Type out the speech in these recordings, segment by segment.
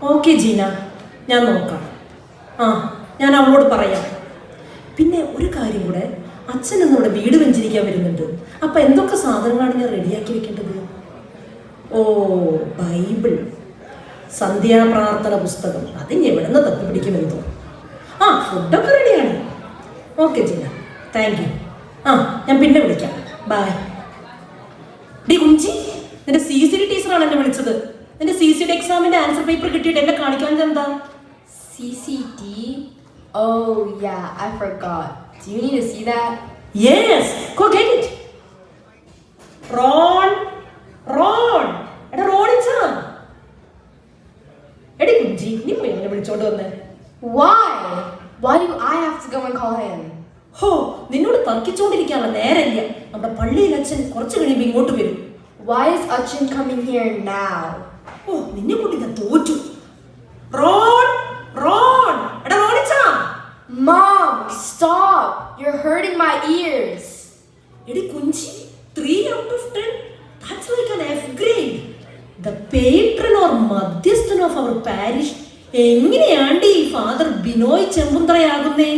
Okay Jeena, ഞാൻ നോക്കാം. ആ, ഞാൻ അവളോട് പറയാം. പിന്നെ ഒരു കാര്യം കൂടെ, അച്ഛൻ നമ്മുടെ വീട് വെഞ്ചരിക്കാൻ വരുന്നുണ്ട്. അപ്പം എന്തൊക്കെ സാധനങ്ങളാണ് ഞാൻ റെഡിയാക്കി വെക്കേണ്ടത്? ഓ, ബൈബിൾ, സന്ധ്യാപ്രാർത്ഥന പുസ്തകം, അതിന് എവിടെ നിന്ന് തപ്പിപ്പിടിക്കുമെന്തോ. ആ, ഫുഡൊക്കെ റെഡിയാണ്. Okay Jeena, thank you. ആ, ഞാൻ പിന്നെ വിളിക്കാം. ബൈ. ഡി കുഞ്ചി, നിന്റെ CCD ടീച്ചറാണ് എന്നെ വിളിച്ചത്. നിന്റെ CCD എക്സാമിന്റെ ആൻസർ പേപ്പർ കിട്ടിയിട്ട് എന്നെ കാണിക്കാൻ എന്താ? CCD? Oh yeah, I forgot. Do you need to see that? Yes, go get it. Ron, Ron, എടാ റോണിച്ചാ. എടി കുഞ്ചി, നീ പോയി എന്നെ വിളിച്ചോണ്ട് വന്നേ. Why? Why do I have to go and call him? ഹോ, നിന്നോട് തർക്കിച്ചോണ്ടിരിക്കാനുള്ള നേരമില്ല. നമ്മുടെ പള്ളിയിൽ അച്ഛൻ കുറച്ച് കഴിയുമ്പോൾ ഇങ്ങോട്ട് വരും. Why is Achin coming here now? ഓ, നിന്നെ കൂട്ടി ഞാൻ തോറ്റു. റോൺ, Ron, എടാ റോണിച്ചാ. Mom, stop! You're hurting my ears. എടി കുഞ്ചി, 3 out of 10? That's like an F grade. The patron or മധ്യസ്ഥൻ of our parish. എങ്ങനെയാണ്ട് ഈ ഫാദർ ബിനോയ് ചെമ്പുന്തറയാകുന്നേ?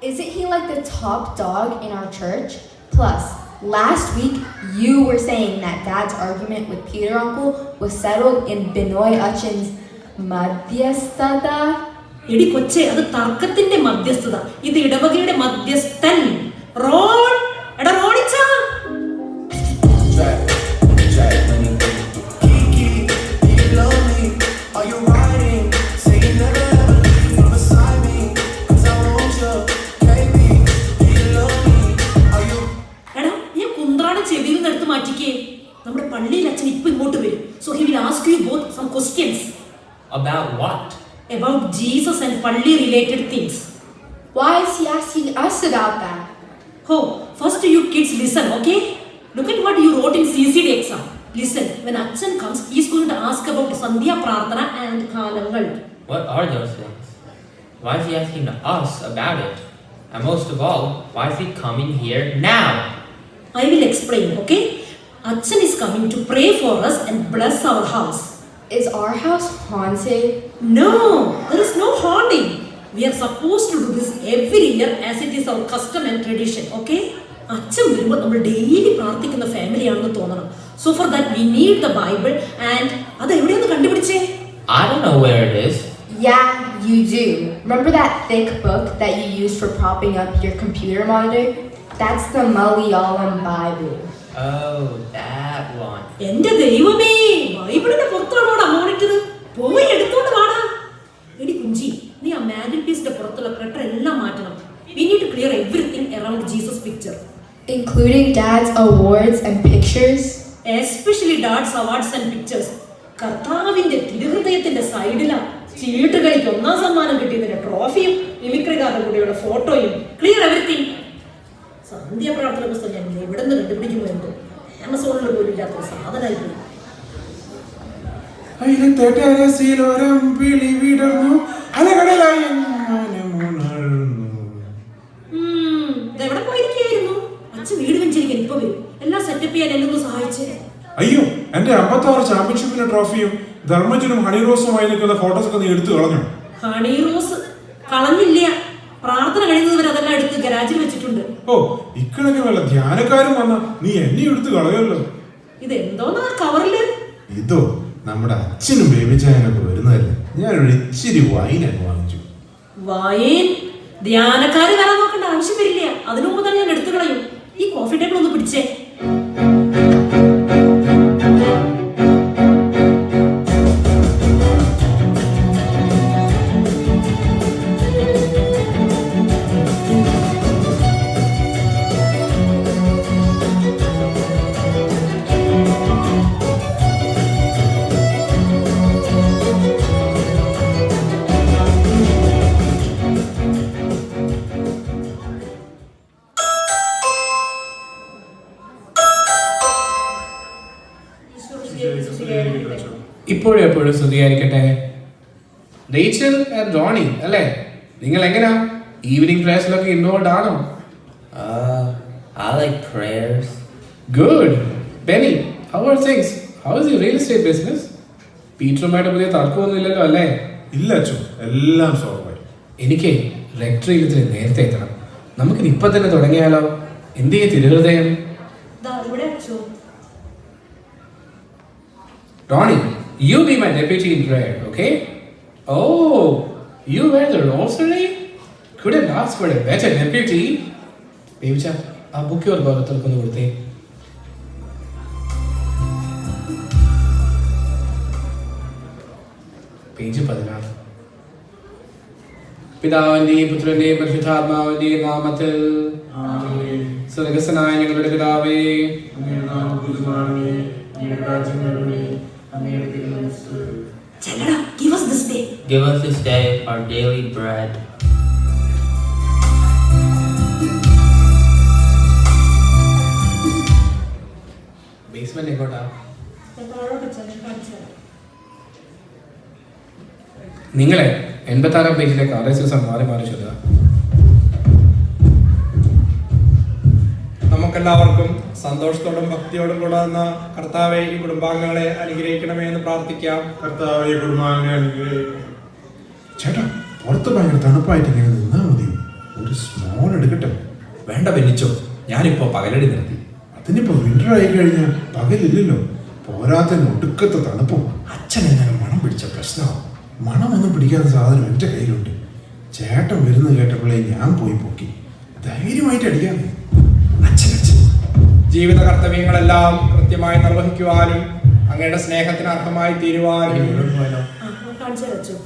Isn't he like the top dog in our church? Plus, last week you were saying that Dad's argument with Peter Uncle was settled in Binoy Achin's Madhyasthata. എടി കൊച്ചെ, അത് തർക്കത്തിന്റെ മധ്യസ്ഥത. ഇത് ഇടവകയുടെ മധ്യസ്ഥൻ. Ron, എടാ റോണിച്ചാ. ചെവിയിൽ നിന്ന് എടുത്ത് മാറ്റിക്കേ. നമ്മുടെ പള്ളിയിൽ അച്ഛൻ ഇപ്പൊ ഇങ്ങോട്ട് വരും. So he will ask you both some questions. About what? About Jesus and പള്ളി related things. Why is he asking us about that? Oh, first you kids listen, okay? Look at what you wrote in CCD exam. Listen, when Achan comes, he is going to ask about Sandhya Prarthana and Kalangal. What are those things? Why is he asking us about it? And most of all, why is he coming here now? I will explain, okay? Achan is coming to pray for us and bless our house. Is our house haunted? No, there is no haunting. We are supposed to do this every year as it is our custom and tradition, okay? Achan വരുമ്പോൾ നമ്മൾ daily പ്രാർത്ഥിക്കുന്ന ഫാമിലിയാണെന്ന് തോന്നണം. So for that we need the Bible and അത് എവിടെയാണ് കണ്ടുപിടിച്ചേ? I don't know where it is. Yeah, you do. Remember that thick book that you used for propping up your computer monitor? That's the Malayalam Bible. Oh, that one. എന്റെ ദൈവമേ, ബൈബിളിന്റെ പുറത്താണോടാ monitor? പോയി എടുത്തോണ്ട് വാടാ. എടി കുഞ്ചി, നീ ആ മാജിക് പീസിന്റെ പുറത്തുള്ള ക്ലട്ടർ എല്ലാം മാറ്റണം. We need to clear everything around Jesus picture. Including Dad's awards and pictures? Especially Dad's awards and pictures. കർത്താവിന്റെ തിരുഹൃദയത്തിന്റെ സൈഡിലാ ചീട്ട് കളിക്ക് 1ാം സമ്മാനം കിട്ടിയതിന്റെ ട്രോഫിയും മിമിക്രിക്കാരുടെ കൂടെയുള്ള ഫോട്ടോയും. Clear everything. സന്ധ്യ പ്രാർത്ഥന പുസ്തകം ഞാൻ എവിടെ നിന്ന് കണ്ടുപിടിക്കുമോ എന്തോ. ആമസോണിൽ പോലും ഇല്ലാത്തൊരു സാധനമായി പോയി. എവിടെ പോയിരിക്കായിരുന്നു? അച്ഛൻ വീട് വെഞ്ചരിക്കാൻ ഇപ്പൊ വരും. എല്ലാം സെറ്റപ്പ് ചെയ്യാൻ എല്ലാം സഹായിച്ചേ. അയ്യോ, എന്റെ 56 ചാമ്പ്യൻഷിപ്പിന്റെ ട്രോഫിയും ധർമ്മജനും ഹണി റോസുമായി നിൽക്കുന്ന ഫോട്ടോസ് ഒക്കെ നീ എടുത്തു കളഞ്ഞു. ഹണി റോസ് കളഞ്ഞില്ല, പ്രാർത്ഥന കഴിയുന്നവരെ അതെല്ലാം എടുത്ത് ഗരാജിൽ വെച്ചിട്ടുണ്ട്. ഓ, ഇക്കണക്ക് വല്ല ധ്യാനക്കാരും വന്ന നീ എന്നെ എടുത്ത് കളയല്ലോ. ഇതെന്തോന്നാ കവറില്? ഇതോ നമ്മുടെ അച്ഛനും ബേബിച്ചായനൊക്കെ വരുന്നതല്ലേ, ഞാനൊരു ഇച്ചിരി വൈനൊക്കെ വാങ്ങിച്ചു. വൈൻ? ധ്യാനക്കാര് വരാൻ നോക്കേണ്ട ആവശ്യം വരില്ല. അതിനു മുമ്പ് തന്നെ ഞാൻ എടുത്തു കളയും. ഈ കോഫി ടേബിൾ ഒന്ന് പിടിച്ചേ. ഇപ്പോഴും എപ്പോഴും സ്തുതിയായിരിക്കട്ടെ. റേച്ചൽ ആൻഡ് റോണി അല്ലേ, നിങ്ങൾ എങ്ങനെയാ ഈവനിങ് പ്രേയേഴ്സിലൊക്കെ ഇൻവോൾവ് ആണോ? I like prayers. Good. Benny, how are things? How is your real estate business? പീറ്ററുമായിട്ട് പുതിയ തർക്കമൊന്നും ഇല്ലല്ലോ അല്ലേ? ഇല്ല അച്ഛൻ, എല്ലാം സോൾവായി. എനിക്ക് റെക്ടറിയിൽ ഇത്തിരി നേരത്തെ എത്തണം. നമുക്കിത് ഇപ്പം തന്നെ തുടങ്ങിയാലോ? എന്ത് ചെയ്യ തിരുഹൃദയം? ഇവിടെ അച്ഛോ. Ronnie, you be my deputy in prayer, okay? Oh, you wear the rosary? Couldn't ask for a better deputy. ബേബിച്ച, ആ ബുക്ക് ഒരു ഭാഗത്തേക്കൊന്ന് കൊടുത്തേ. പേജ് 16. പിതാവിന്റെയും പുത്രന്റെയും പരിശുദ്ധാത്മാവിന്റെയും നാമത്തിൽ. സ്വർഗ്ഗസ്ഥനായ ഞങ്ങളുടെ പിതാവേ, ചെല്ലടാ, give us this day. Give us this day our daily bread. Basement എങ്ങോട്ടാ? ഞാൻ താഴോട്ട് ചെന്ന് കാണിച്ചു തരാം. നിങ്ങളെ 86 പേജിലേക്ക് RSS മാറി മാറി ചൊല്ലുക. നമുക്കെല്ലാവർക്കും സന്തോഷത്തോടും ഭക്തിയോടും കൂടെ വന്ന കർത്താവെ ഈ കുടുംബാംഗങ്ങളെ അനുഗ്രഹിക്കണമേ എന്ന് പ്രാർത്ഥിക്കാം. കർത്താവ് ഈ കുടുംബാംഗങ്ങളെ അനുഗ്രഹിക്കട്ടെ. ചേട്ടാ, പുറത്ത് ഭയങ്കര തണുപ്പായിട്ട് ഇങ്ങനെ നിന്നാ മതി. ഒരു സ്മോൾ എടുക്കട്ടെ. വേണ്ട ബെന്നിച്ചോ, ഞാനിപ്പോ പകലടി നിർത്തി. അതിനിപ്പോ വിന്റർ ആയി കഴിഞ്ഞാൽ പകലില്ലല്ലോ. പോരാത്തതിന് ഒടുക്കത്തെ തണുപ്പും. അച്ഛൻ എങ്ങനെ മണം പിടിച്ച പ്രശ്നമാണ്. മണമൊന്നും പിടിക്കാത്ത സാധനം എൻ്റെ കയ്യിലുണ്ട്. ചേട്ടൻ വരുന്നത് കേട്ടപ്പോഴേ ഞാൻ പോയി പൊക്കി. ധൈര്യമായിട്ട് അടിക്കാതെ. അച്ഛൻ അച്ഛൻ ജീവിത കർത്തവ്യങ്ങളെല്ലാം കൃത്യമായി നിർവഹിക്കുവാനും അങ്ങയുടെ സ്നേഹത്തിന് അർഹമായി തീരുവാനും കാണിച്ചു തരാം അച്ഛോ.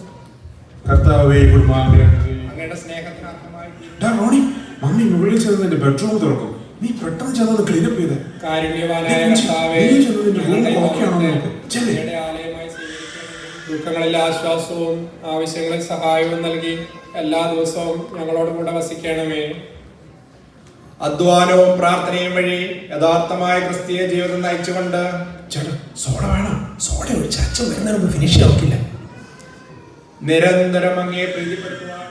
കർത്താവേ കുടുംബാംഗങ്ങളെ അങ്ങയുടെ സ്നേഹത്തിന് അർഹമായി ഡാ റോണി, മമ്മി മുകളിൽ ചെന്ന് നിന്റെ ബെഡ്റൂം തുറക്കും. നീ പെട്ടെന്ന് ചെന്നത് ക്ലീനപ്പ് ചെയ്തേ. കാരുണ്യവാനായ കർത്താവേ, നീ ചെന്ന് നിന്റെ റൂം ഓക്കെയാണോ നോക്ക്. ചെല്ലേ. അങ്ങയുടെ ആലയമായി സ്വീകരിക്കണമേ. ദുഃഖങ്ങളിൽ ആശ്വാസവും ആവശ്യങ്ങളിൽ സഹായവും നൽകി എല്ലാ ദിവസവും ഞങ്ങളോട് കൂടെ വസിക്കണമേ. അധ്വാനവും പ്രാർത്ഥനയും വഴി യഥാർത്ഥമായ ക്രിസ്തീയ ജീവിതം നയിച്ചുകൊണ്ട് ചേട്ടാ, സോഡ വേണം. സോഡ ഒഴിച്ച് അച്ഛൻ വരുന്നതിന് ഫിനിഷ് ആക്കില്ല. നിരന്തരം അങ്ങേ പ്രീതിപ്പെടുത്തുവാൻ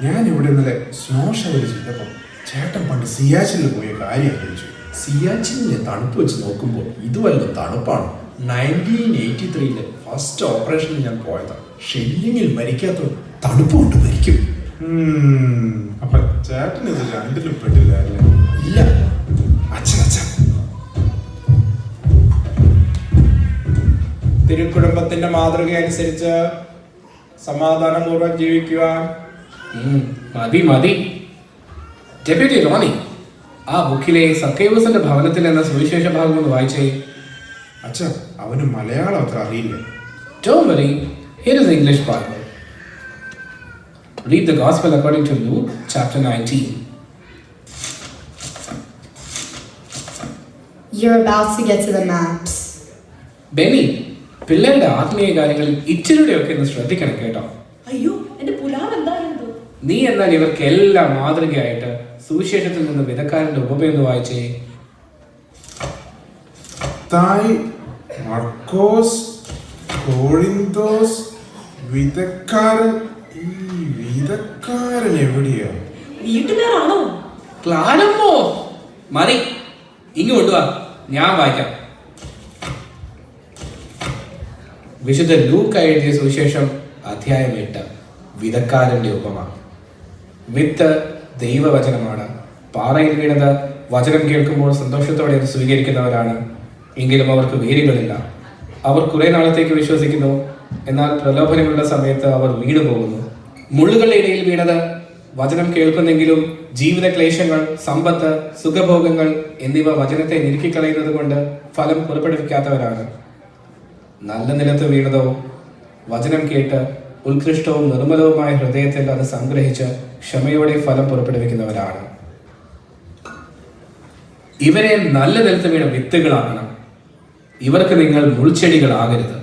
ഞാൻ ഇവിടെ ഇന്നലെ സ്നോ ഷവർ ചെയ്തപ്പോൾ ചേട്ടൻ പണ്ട് സിയാച്ചിൽ പോയ കാര്യം ആലോചിച്ചു. സിയാച്ചിനിലെ തണുപ്പ് വെച്ച് നോക്കുമ്പോൾ ഇത് വല്ല തണുപ്പാണ്. 1983 ഫസ്റ്റ് ഓപ്പറേഷനിൽ ഞാൻ പോയതാണ്. ഷെല്ലിങ്ങിൽ മരിക്കാത്ത തണുപ്പ് കൊണ്ട് മരിക്കും. അപ്പൊ ചേട്ടൻ ഇത് രണ്ടിലും പെട്ടില്ല അല്ലേ? ഇല്ല. അച്ഛൻ അച്ഛൻ തിരുക്കുടുംബത്തിന്റെ മാതൃക അനുസരിച്ച് സമാധാനപൂർവ്വം ജീവിക്കുക. മതി മതി. ഡെപ്യൂട്ടി റോണി, ആ ബുക്കിലെ സക്കേവസിന്റെ ഭവനത്തിൽ എന്ന സുവിശേഷ ഭാഗം ഒന്ന് വായിച്ചേ. അച്ഛൻ അവന് മലയാളം അത്ര അറിയില്ല. Don't worry, here is the English Bible. Read the Gospel according to Luke, chapter 19. You're about to get to the maps. Benny, പിള്ളേരുടെ ആത്മീയ കാര്യങ്ങളിൽ ഇച്ചിരിയുടെയൊക്കെ ഒന്ന് ശ്രദ്ധിക്കണം കേട്ടോ. അയ്യോ, എന്റെ പുലാവ് എന്തായിരുന്നു? നീ എന്നാൽ ഇവർക്കെല്ലാം മാതൃകയായിട്ട് സുവിശേഷത്തിൽ നിന്ന് വിധക്കാരന്റെ ഉപമയൊന്ന് വായിച്ചേ. തായ്, മർക്കോസ്, കോരിന്തോസ്, വിധക്കാരൻ. ഈ വിധക്കാരൻ എവിടെയാ? വീട്ടുപേരാണോ? ക്ലാരമ്മോ, മതി, ഇങ്ങ് കൊണ്ടുവാ, ഞാൻ വായിക്കാം. വിശുദ്ധ ലൂക്ക എഴുതിയ സുവിശേഷം അധ്യായം 8, വിധക്കാരന്റെ ഉപമ. വിത്ത് ദൈവവചനമാണ്. പാറയിൽ വീണത് വചനം കേൾക്കുമ്പോൾ സന്തോഷത്തോടെ അത് സ്വീകരിക്കുന്നവരാണ്. എങ്കിലും അവർക്ക് വേരുകളില്ല. അവർ കുറെ നാളത്തേക്ക് വിശ്വസിക്കുന്നു, എന്നാൽ പ്രലോഭനങ്ങളുടെ സമയത്ത് അവർ വീണു പോകുന്നു. മുള്ളുകളുടെ ഇടയിൽ വീണത് വചനം കേൾക്കുന്നെങ്കിലും ജീവിത ക്ലേശങ്ങൾ, സമ്പത്ത്, സുഖഭോഗങ്ങൾ എന്നിവ വചനത്തെ ഞെരുക്കിക്കളയുന്നത് കൊണ്ട് ഫലം പുറപ്പെടുവിക്കാത്തവരാണ്. നല്ല നിലത്ത് വീണതോ വചനം കേട്ട് ഉത്കൃഷ്ടവും നിർമ്മലവുമായ ഹൃദയത്തിൽ അത് സംഗ്രഹിച്ച് ക്ഷമയോടെ ഫലം പുറപ്പെടുവിക്കുന്നവരാണ്. ഇവരെ നല്ല നിലത്ത് വീണ വിത്തുകളാക്കണം. ഇവർക്ക് നിങ്ങൾ മുൾച്ചെടികളാകരുത്.